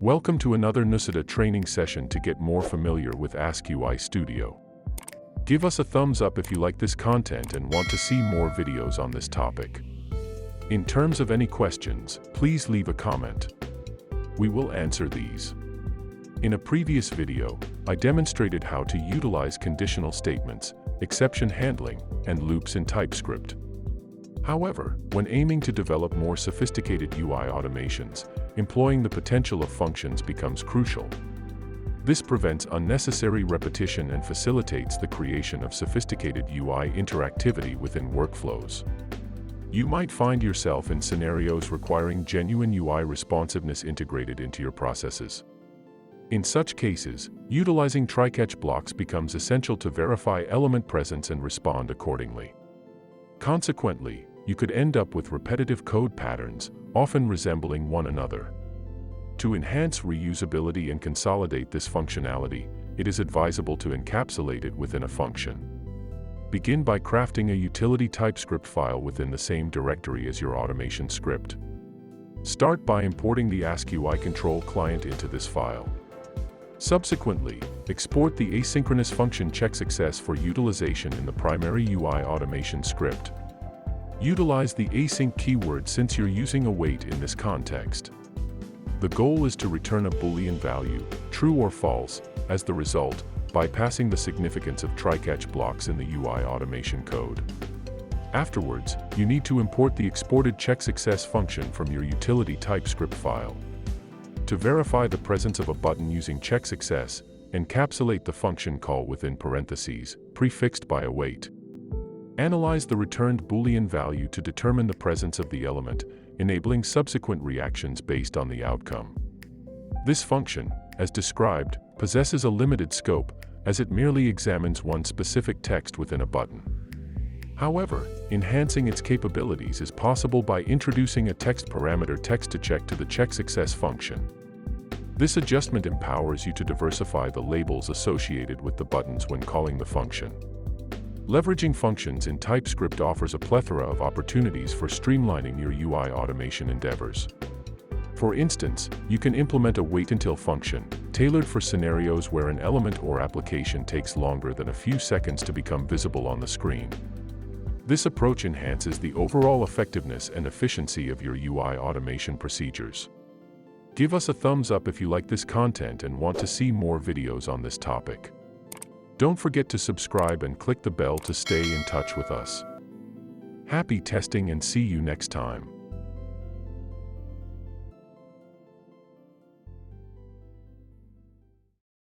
Welcome to another Nucida training session to get more familiar with AskUI Studio. Give us a thumbs up if you like this content and want to see more videos on this topic. In terms of any questions, please leave a comment. We will answer these. In a previous video, I demonstrated how to utilize conditional statements, exception handling, and loops in TypeScript. However, when aiming to develop more sophisticated UI automations, employing the potential of functions becomes crucial. This prevents unnecessary repetition and facilitates the creation of sophisticated UI interactivity within workflows. You might find yourself in scenarios requiring genuine UI responsiveness integrated into your processes. In such cases, utilizing try-catch blocks becomes essential to verify element presence and respond accordingly. Consequently, you could end up with repetitive code patterns, often resembling one another. To enhance reusability and consolidate this functionality, it is advisable to encapsulate it within a function. Begin by crafting a utility TypeScript file within the same directory as your automation script. Start by importing the AskUI control client into this file. Subsequently, export the asynchronous function checkSuccess for utilization in the primary UI automation script. Utilize the async keyword since you're using await in this context. The goal is to return a Boolean value, true or false, as the result, bypassing the significance of try-catch blocks in the UI automation code. Afterwards, you need to import the exported checkSuccess function from your utility TypeScript file. To verify the presence of a button using checkSuccess, encapsulate the function call within parentheses, prefixed by await. Analyze the returned Boolean value to determine the presence of the element, enabling subsequent reactions based on the outcome. This function, as described, possesses a limited scope, as it merely examines one specific text within a button. However, enhancing its capabilities is possible by introducing a text parameter text2check to the checkSuccess function. This adjustment empowers you to diversify the labels associated with the buttons when calling the function. Leveraging functions in TypeScript offers a plethora of opportunities for streamlining your UI automation endeavors. For instance, you can implement a wait until function, tailored for scenarios where an element or application takes longer than a few seconds to become visible on the screen. This approach enhances the overall effectiveness and efficiency of your UI automation procedures. Give us a thumbs up if you like this content and want to see more videos on this topic. Don't forget to subscribe and click the bell to stay in touch with us. Happy testing and see you next time.